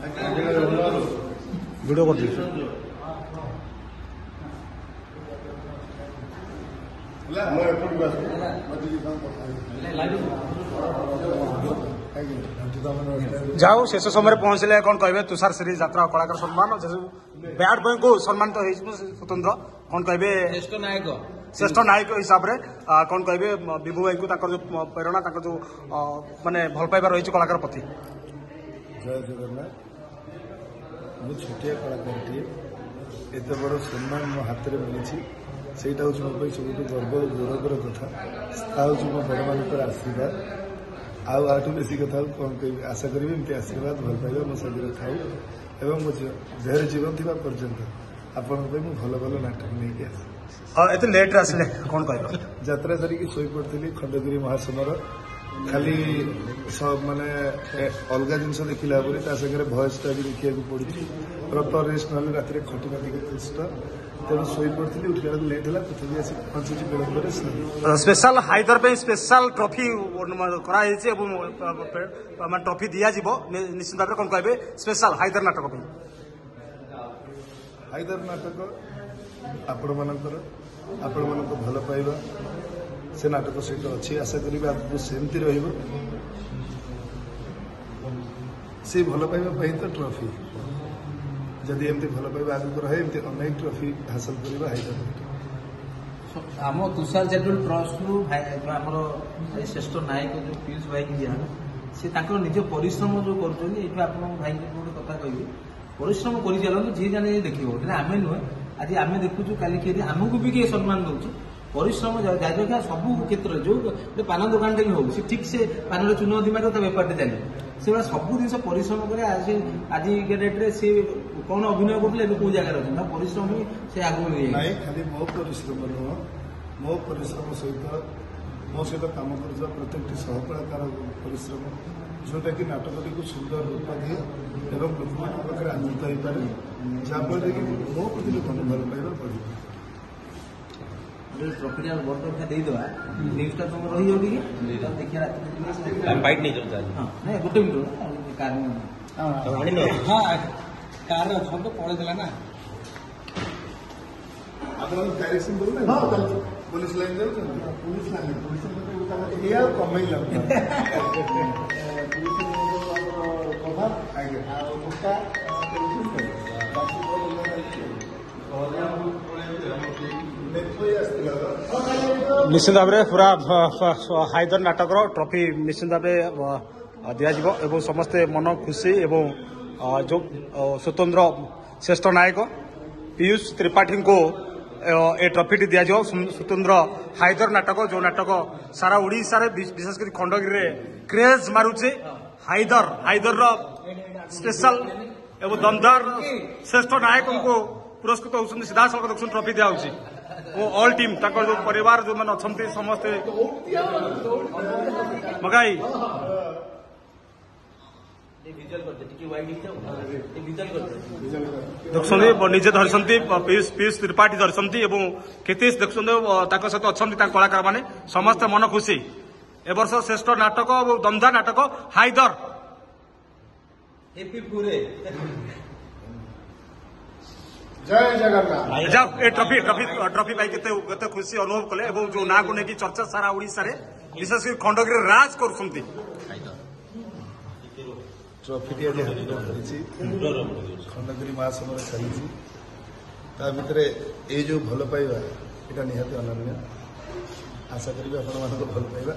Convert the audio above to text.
Video कर जाओ शेष समय पहुंचले कौन कहे तुषार श्री यात्रा कलाकार सम्मान बैट बॉय को सम्मानित स्वतंत्र कौन कहे श्रेष्ठ नायक हिसाब से कौन कहे विभू भाई को जो प्रेरणा जो माने भल पाइबा रही कलाकार प्रति जय जगन्नाथ मु छोटिया कलाकार टे एत बड़ सम्मान मो हाथ में मिली से सब गर्व गौरवर कथा हूँ मो बड़ मान आशीर्वाद आठ बेसी कथा कौन कह आशा करी एमती आशीर्वाद भल पाइबा मो सागर थाऊ एवं मो देहर जीवन थी पर्यंत आपण भल भल नाटक नहीं आसे लेट आसिले कौन कह यात्रा सारी शोई पड़ी खंडगिरी महासमर खाली सब माने अलग जिन देखला सागर भयसटा भी देखा पड़ी प्रॉपर रेस्ट ना रात खटी माटी कष्ट तेणु शोई पड़ी उठा लेट है तथापि आस पहुंची विलंबर स्पेशल हाइदर पे स्पेशल ट्रॉफी ट्रॉफी दिया निश्चित भाव कौन कहे स्पेशल हाइदर नाटक हाइदर नाटक आपण मान भल पाइबा से नाटक सहित अच्छी आशा करी आपको सेमती से भल पाइबा तो ट्रॉफी जदि एमती भल पाइबा आगे रहे एमती अनेक ट्रॉफी हासिल करवा हाइदर आम तुषार चैरिटेबल ट्रस्ट रु आमर श्रेष्ठ नायक जो पीयूष भाई की दिया से निज परिश्रम जो कर भाई गोटे कथा कह परिश्रम कर चलते जी जाने देखो आम नुहे आज आम देखु काली आमको भी किए सम्मान दौर परिश्रम जायजा सब क्षेत्र जो पान दुकान टे भी हो ठीक से पान चून दिमाग बेपार चले से सब जिन परिश्रम करे आज डेट्रे सी कौन अभिनय करते कौ जगार अच्छे परिश्रम भी से आगे खाली मो परिश्रम नुह मो परिश्रम सहित मो सहित कम कर प्रत्येक सहकलाकार परिश्रम जोटा कि नाटकटी को सुंदर रूप दिए एवं लोक पाखे आनंदित हो पाए जहाँफल कि मो प्रति लोक भल पाइबा पड़े ट्रॉफी बड़ ट्रॉफी देदेवा न्यूज़टा तुम रही देखिए बाइट नहीं चलता नहीं गोटे मिनट कार सब पड़ेगा ना आप डायरेक्शन करूँ पुलिस लाइन पुलिस लाइन कमेला निश्चित भाव में पूरा हाइदर नाटक ट्रॉफी निश्चित भाव दिज्व समस्ते मन खुशी एवं जो स्वतंत्र श्रेष्ठ नायक पीयूष त्रिपाठी को ए ट्रॉफी दिज्व स्वतंत्र हाइदर नाटक जो नाटक सारा ओडिशा रे विशेषकर खंडगिरी क्रेज मारुचे हाइदर स्पेशल एवं दमदार श्रेष्ठ नायक को पुरस्कृत होती सीधा सड़क देखुन ट्रॉफी दिया ऑल टीम जो परिवार जो मैंने अच्छा समस्ते मगाई देखुं निजे धरती पीयूष त्रिपाठी धरती केतीश देखुं सहित अच्छा कलाकार मैंने समस्त मन खुशी ए वर्ष श्रेष्ठ नाटक और दमदार नाटक हाइदर जय जगन्नाथ जाओ ए ट्रॉफी ट्रॉफी ट्रॉफी पाई केते खुशी अनुभव कले एवं जो ना को लेकिन चर्चा सारा ओडिशा रे विशेषकर खंडगिरी राज करुछंती ट्रॉफी टी आज खंडगिरी महासमर चली भितर ये जो भल पाइबा यहाँ निहाती अनन्य आशा करी आपण भल पाइबा।